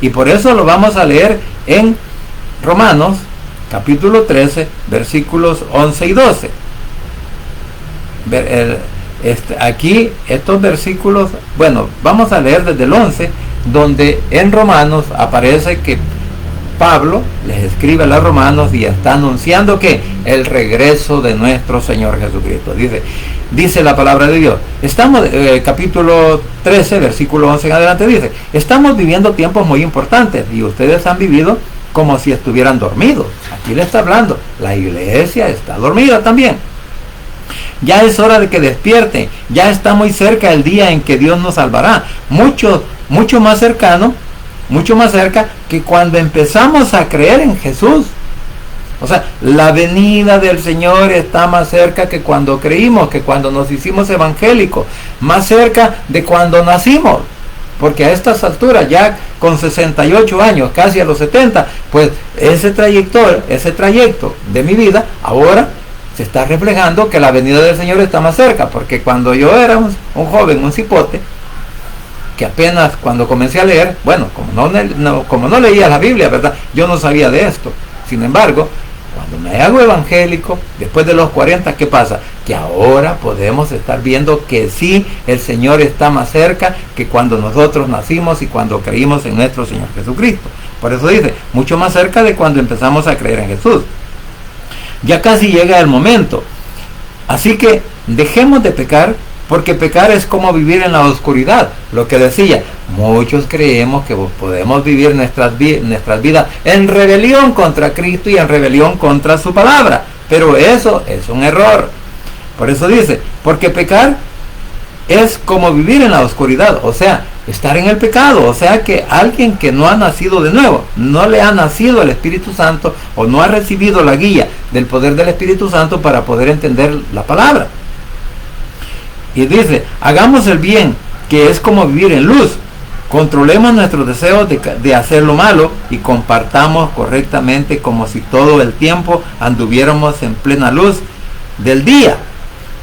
Y por eso lo vamos a leer en Romanos capítulo 13, versículos 11 y 12. Aquí estos versículos, bueno, vamos a leer desde el 11, donde en Romanos aparece que Pablo les escribe a los romanos y está anunciando que el regreso de nuestro Señor Jesucristo. Dice la palabra de Dios. Estamos, capítulo 13, versículo 11 en adelante, dice: estamos viviendo tiempos muy importantes y ustedes han vivido como si estuvieran dormidos. Aquí le está hablando, la iglesia está dormida también. Ya es hora de que despierten, ya está muy cerca el día en que Dios nos salvará, mucho más cerca que cuando empezamos a creer en Jesús. O sea, la venida del Señor está más cerca que cuando creímos, que cuando nos hicimos evangélicos, más cerca de cuando nacimos. Porque a estas alturas, ya con 68 años, casi a los 70, pues ese trayecto de mi vida, ahora se está reflejando que la venida del Señor está más cerca. Porque cuando yo era un joven, un cipote, que apenas cuando comencé a leer, bueno, como no leía la Biblia, ¿verdad?, yo no sabía de esto. Sin embargo, cuando me hago evangélico, después de los 40, ¿qué pasa? Que ahora podemos estar viendo que sí, el Señor está más cerca que cuando nosotros nacimos y cuando creímos en nuestro Señor Jesucristo. Por eso dice, mucho más cerca de cuando empezamos a creer en Jesús. Ya casi llega el momento. Así que dejemos de pecar, porque pecar es como vivir en la oscuridad. Lo que decía, muchos creemos que podemos vivir nuestras vidas en rebelión contra Cristo y en rebelión contra su palabra. Pero eso es un error. Por eso dice, porque pecar es como vivir en la oscuridad, o sea, estar en el pecado. O sea que alguien que no ha nacido de nuevo, no le ha nacido el Espíritu Santo, o no ha recibido la guía del poder del Espíritu Santo para poder entender la palabra. Y dice, hagamos el bien, que es como vivir en luz. Controlemos nuestros deseos de hacer lo malo y compartamos correctamente como si todo el tiempo anduviéramos en plena luz del día.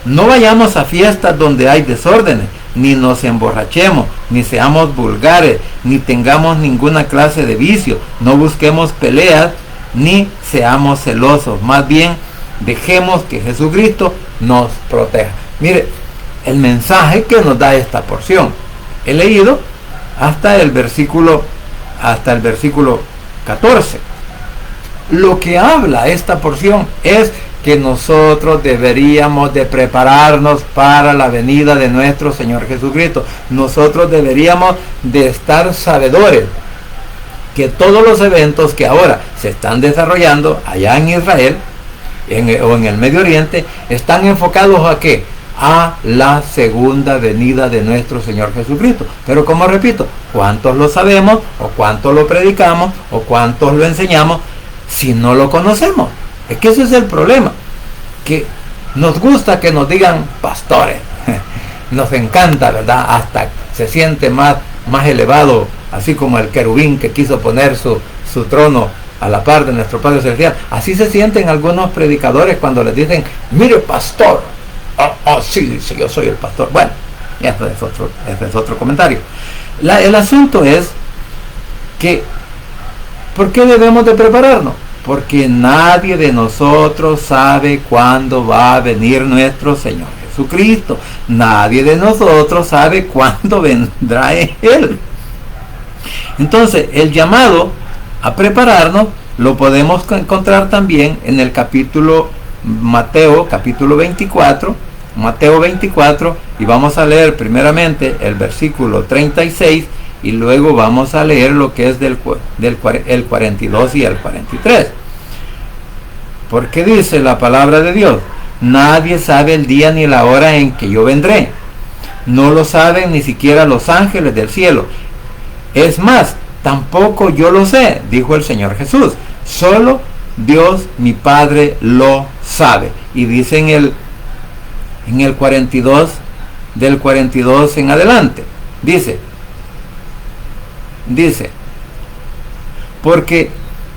No vayamos a fiestas donde hay desórdenes, ni nos emborrachemos, ni seamos vulgares, ni tengamos ninguna clase de vicio. No busquemos peleas, ni seamos celosos. Más bien, dejemos que Jesucristo nos proteja. Mire, el mensaje que nos da esta porción. He leído hasta el versículo 14. Lo que habla esta porción es que nosotros deberíamos de prepararnos para la venida de nuestro Señor Jesucristo. Nosotros deberíamos de estar sabedores que todos los eventos que ahora se están desarrollando allá en Israel o en el Medio Oriente están enfocados ¿a qué? A la segunda venida de nuestro Señor Jesucristo. Pero como repito, ¿cuántos lo sabemos? ¿O cuántos lo predicamos? ¿O cuántos lo enseñamos si no lo conocemos? Es que ese es el problema, que nos gusta que nos digan pastores, nos encanta, ¿verdad? Hasta se siente más elevado, así como el querubín que quiso poner su trono a la par de nuestro Padre Celestial. Así se sienten algunos predicadores cuando les dicen, mire pastor, sí, yo soy el pastor. Bueno, este es otro comentario. El asunto es que, ¿por qué debemos de prepararnos? Porque nadie de nosotros sabe cuándo va a venir nuestro Señor Jesucristo. Nadie de nosotros sabe cuándo vendrá Él. Entonces, el llamado a prepararnos lo podemos encontrar también en el Mateo 24, y vamos a leer primeramente el versículo 36 y luego vamos a leer lo que es el 42 y el 43. Porque dice la palabra de Dios, nadie sabe el día ni la hora en que yo vendré. No lo saben ni siquiera los ángeles del cielo. Es más, tampoco yo lo sé, dijo el Señor Jesús. Solo Dios mi Padre lo sabe. Y dice en el 42, del 42 en adelante, dice, porque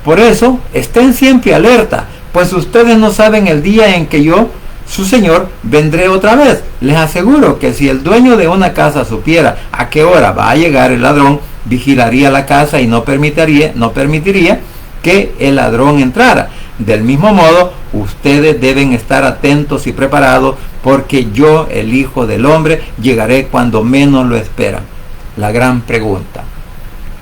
por eso estén siempre alerta, pues ustedes no saben el día en que yo, su Señor, vendré otra vez. Les aseguro que si el dueño de una casa supiera a qué hora va a llegar el ladrón, vigilaría la casa y no permitiría que el ladrón entrara. Del mismo modo, ustedes deben estar atentos y preparados, porque yo, el Hijo del Hombre, llegaré cuando menos lo esperan. La gran pregunta: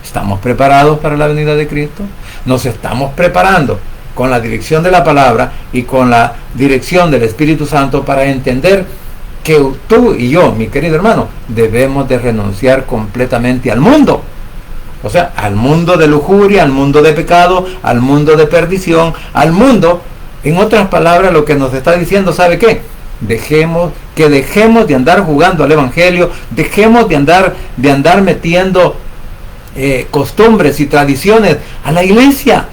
¿Estamos preparados para la venida de Cristo? ¿Nos estamos preparando con la dirección de la palabra y con la dirección del Espíritu Santo para entender que tú y yo, mi querido hermano, debemos de renunciar completamente al mundo? O sea, al mundo de lujuria, al mundo de pecado, al mundo de perdición, al mundo, en otras palabras, lo que nos está diciendo, ¿sabe qué? Dejemos de andar jugando al Evangelio, dejemos de andar metiendo costumbres y tradiciones a la iglesia.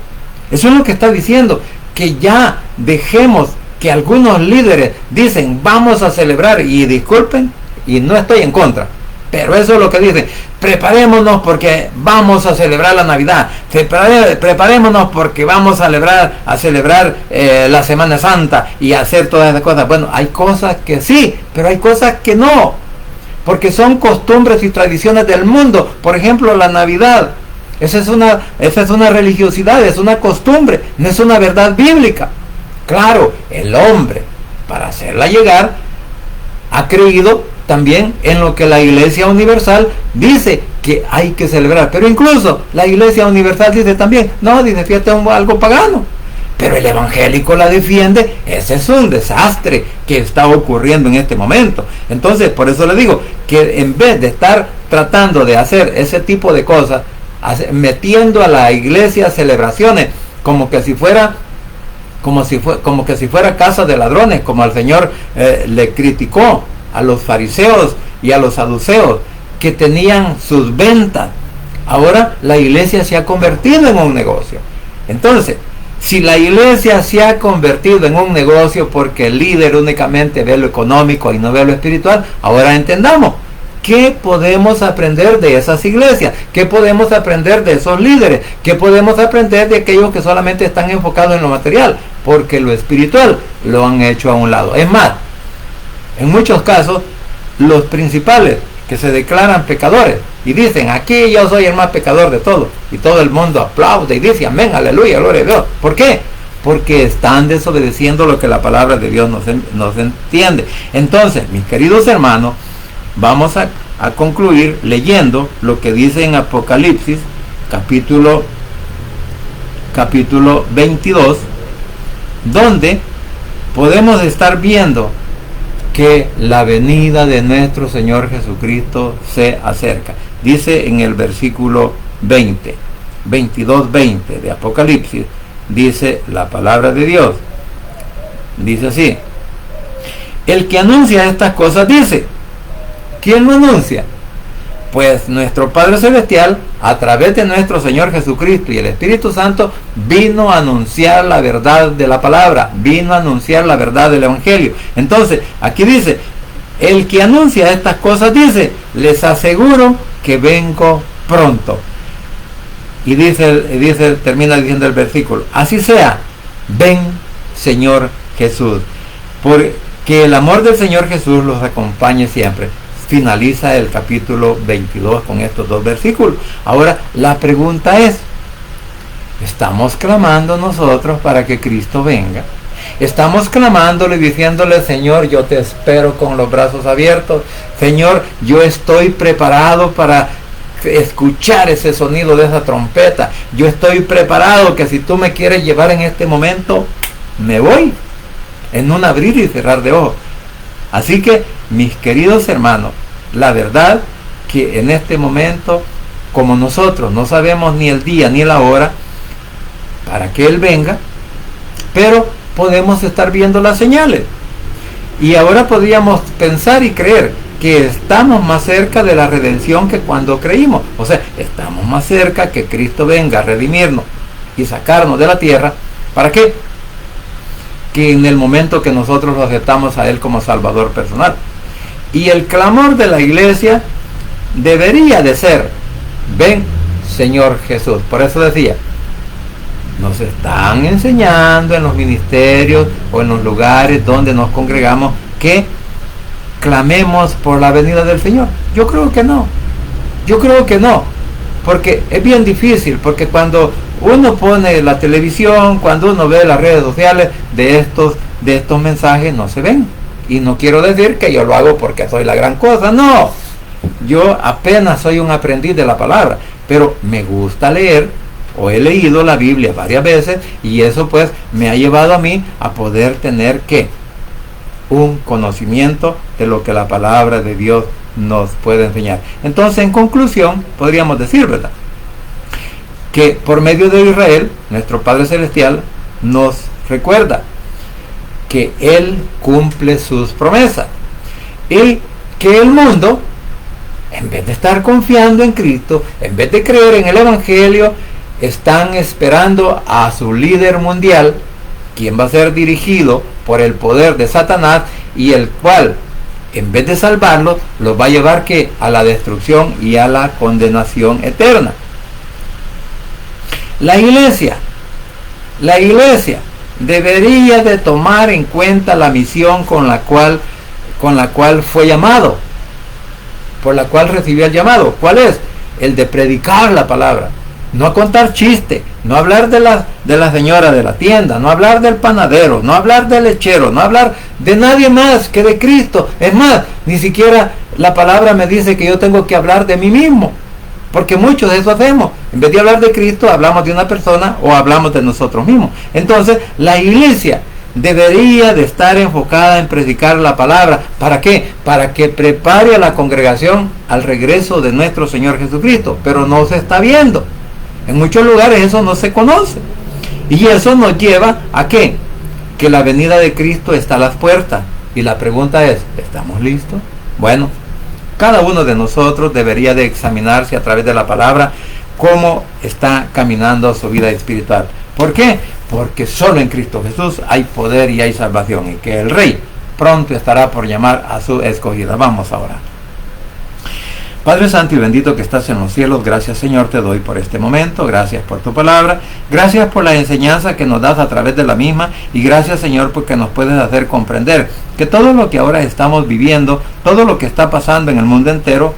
Eso es lo que está diciendo, que ya dejemos que algunos líderes dicen vamos a celebrar, y disculpen, y no estoy en contra, pero eso es lo que dicen: preparémonos porque vamos a celebrar la Navidad, preparémonos porque vamos a celebrar la Semana Santa y hacer todas esas cosas. Bueno, hay cosas que sí, pero hay cosas que no, porque son costumbres y tradiciones del mundo. Por ejemplo, la Navidad, esa es una religiosidad, es una costumbre, no es una verdad bíblica. Claro, el hombre, para hacerla llegar, ha creído también en lo que la Iglesia Universal dice que hay que celebrar. Pero incluso la Iglesia Universal dice también, no, dice, fíjate, algo pagano. Pero el evangélico la defiende. Ese es un desastre que está ocurriendo en este momento. Entonces, por eso le digo que en vez de estar tratando de hacer ese tipo de cosas, metiendo a la iglesia celebraciones como que si fuera casa de ladrones, como al Señor le criticó a los fariseos y a los saduceos, que tenían sus ventas. Ahora la iglesia se ha convertido en un negocio. Entonces, si la iglesia se ha convertido en un negocio porque el líder únicamente ve lo económico y no ve lo espiritual, ahora entendamos qué podemos aprender de esas iglesias, qué podemos aprender de esos líderes, qué podemos aprender de aquellos que solamente están enfocados en lo material, porque lo espiritual lo han hecho a un lado. Es más, en muchos casos, los principales que se declaran pecadores y dicen, aquí yo soy el más pecador de todos, y todo el mundo aplaude y dice, amén, aleluya, gloria a Dios. ¿Por qué? Porque están desobedeciendo lo que la palabra de Dios nos entiende. Entonces, mis queridos hermanos, vamos a concluir leyendo lo que dice en Apocalipsis, capítulo 22, donde podemos estar viendo que la venida de nuestro Señor Jesucristo se acerca. Dice en el versículo 22:20 de Apocalipsis, dice la palabra de Dios, dice así: el que anuncia estas cosas dice. ¿Quién lo anuncia? Pues nuestro Padre Celestial, a través de nuestro Señor Jesucristo y el Espíritu Santo, vino a anunciar la verdad de la palabra, vino a anunciar la verdad del Evangelio. Entonces, aquí dice, el que anuncia estas cosas dice, les aseguro que vengo pronto. Y termina diciendo el versículo, así sea, ven Señor Jesús. Porque el amor del Señor Jesús los acompañe siempre. Finaliza el capítulo 22 con estos dos versículos. Ahora la pregunta es, ¿estamos clamando nosotros para que Cristo venga? ¿Estamos clamándole, diciéndole, Señor, yo te espero con los brazos abiertos? Señor, yo estoy preparado para escuchar ese sonido de esa trompeta. Yo estoy preparado que si tú me quieres llevar en este momento, me voy en un abrir y cerrar de ojos. Así que, mis queridos hermanos, la verdad que en este momento, como nosotros no sabemos ni el día ni la hora para que Él venga, pero podemos estar viendo las señales. Y ahora podríamos pensar y creer que estamos más cerca de la redención que cuando creímos. O sea, estamos más cerca que Cristo venga a redimirnos y sacarnos de la tierra. ¿Para qué? Que en el momento que nosotros lo aceptamos a Él como Salvador personal. Y el clamor de la iglesia debería de ser, ven Señor Jesús. Por eso decía, nos están enseñando en los ministerios o en los lugares donde nos congregamos que clamemos por la venida del Señor. Yo creo que no, porque es bien difícil, porque cuando uno pone la televisión, cuando uno ve las redes sociales, de estos mensajes no se ven. Y no quiero decir que yo lo hago porque soy la gran cosa, no. yo apenas soy un aprendiz de la palabra, pero me gusta leer, o he leído la Biblia varias veces, y eso pues me ha llevado a mí a poder tener ¿qué? Un conocimiento de lo que la palabra de Dios nos puede enseñar. Entonces, en conclusión, podríamos decir, ¿verdad?, que por medio de Israel, nuestro Padre Celestial nos recuerda que Él cumple sus promesas, y que el mundo, en vez de estar confiando en Cristo, en vez de creer en el Evangelio, están esperando a su líder mundial, quien va a ser dirigido por el poder de Satanás, y el cual, en vez de salvarlos, los va a llevar ¿qué? A la destrucción y a la condenación eterna. La iglesia debería de tomar en cuenta la misión con la cual fue llamado, por la cual recibió el llamado. ¿Cuál es? El de predicar la palabra. No contar chiste, no hablar de la señora de la tienda, no hablar del panadero, no hablar del lechero, no hablar de nadie más que de Cristo. Es más, ni siquiera la palabra me dice que yo tengo que hablar de mí mismo, porque muchos de eso hacemos. En vez de hablar de Cristo, hablamos de una persona o hablamos de nosotros mismos. Entonces, la iglesia debería de estar enfocada en predicar la palabra. ¿Para qué? Para que prepare a la congregación al regreso de nuestro Señor Jesucristo. Pero no se está viendo. En muchos lugares eso no se conoce. Y eso nos lleva a ¿qué? Que la venida de Cristo está a las puertas. Y la pregunta es, ¿estamos listos? Bueno, cada uno de nosotros debería de examinarse a través de la palabra cómo está caminando su vida espiritual. ¿Por qué? Porque solo en Cristo Jesús hay poder y hay salvación, y que el Rey pronto estará por llamar a su escogida. Vamos a orar. Padre Santo y bendito que estás en los cielos, gracias Señor te doy por este momento, gracias por tu palabra, gracias por la enseñanza que nos das a través de la misma, y gracias Señor porque nos puedes hacer comprender que todo lo que ahora estamos viviendo, todo lo que está pasando en el mundo entero,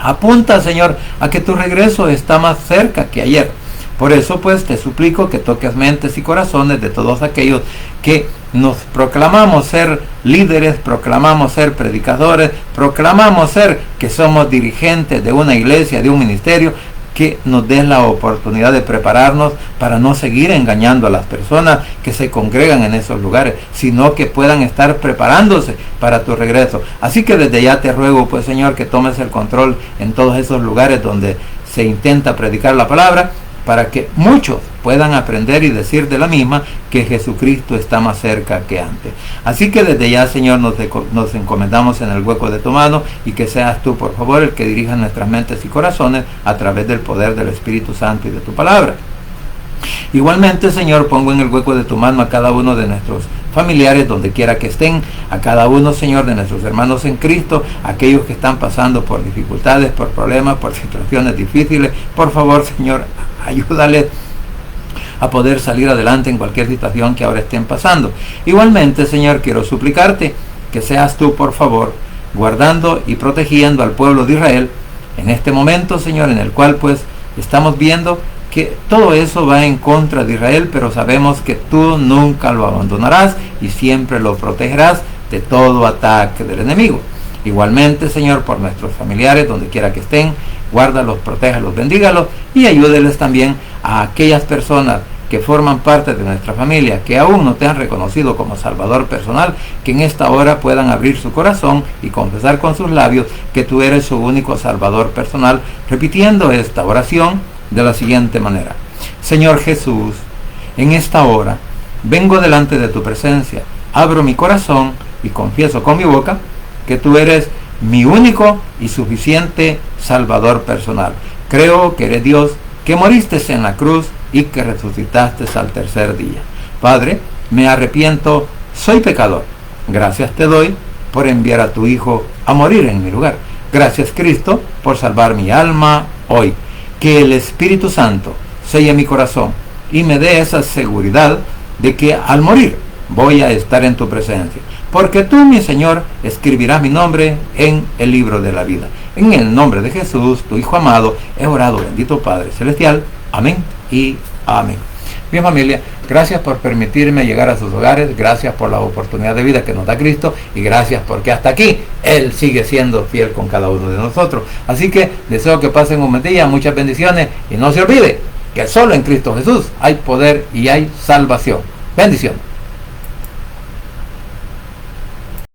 apunta Señor a que tu regreso está más cerca que ayer. Por eso pues te suplico que toques mentes y corazones de todos aquellos que nos proclamamos ser líderes, proclamamos ser predicadores, proclamamos ser que somos dirigentes de una iglesia, de un ministerio, que nos des la oportunidad de prepararnos para no seguir engañando a las personas que se congregan en esos lugares, sino que puedan estar preparándose para tu regreso. Así que desde ya te ruego pues Señor que tomes el control en todos esos lugares donde se intenta predicar la palabra, para que muchos puedan aprender y decir de la misma que Jesucristo está más cerca que antes. Así que desde ya, Señor, nos encomendamos en el hueco de tu mano, y que seas tú, por favor, el que dirija nuestras mentes y corazones a través del poder del Espíritu Santo y de tu palabra. Igualmente, Señor, pongo en el hueco de tu mano a cada uno de nuestros familiares, donde quiera que estén, a cada uno, Señor, de nuestros hermanos en Cristo, aquellos que están pasando por dificultades, por problemas, por situaciones difíciles. Por favor, Señor, ayúdales a poder salir adelante en cualquier situación que ahora estén pasando. Igualmente, Señor, quiero suplicarte que seas tú, por favor, guardando y protegiendo al pueblo de Israel en este momento, Señor, en el cual pues estamos viendo que todo eso va en contra de Israel, pero sabemos que tú nunca lo abandonarás y siempre lo protegerás de todo ataque del enemigo. Igualmente, Señor, por nuestros familiares, donde quiera que estén, guárdalos, protéjalos, bendígalos, y ayúdeles también a aquellas personas que forman parte de nuestra familia, que aún no te han reconocido como Salvador personal, que en esta hora puedan abrir su corazón y confesar con sus labios que tú eres su único Salvador personal, repitiendo esta oración de la siguiente manera: Señor Jesús, en esta hora vengo delante de tu presencia, abro mi corazón y confieso con mi boca que tú eres mi único y suficiente Salvador personal. Creo que eres Dios, que moriste en la cruz y que resucitaste al tercer día. Padre, me arrepiento, soy pecador. Gracias te doy por enviar a tu Hijo a morir en mi lugar. Gracias, Cristo, por salvar mi alma hoy. Que el Espíritu Santo selle mi corazón y me dé esa seguridad de que al morir voy a estar en tu presencia, porque tú, mi Señor, escribirás mi nombre en el libro de la vida. En el nombre de Jesús, tu Hijo amado, he orado, bendito Padre Celestial. Amén y amén. Bien, familia, Gracias por permitirme llegar a sus hogares, gracias por la oportunidad de vida que nos da Cristo y gracias porque hasta aquí Él sigue siendo fiel con cada uno de nosotros. Así que deseo que pasen un buen día, muchas bendiciones y no se olvide que solo en Cristo Jesús hay poder y hay salvación. Bendiciones.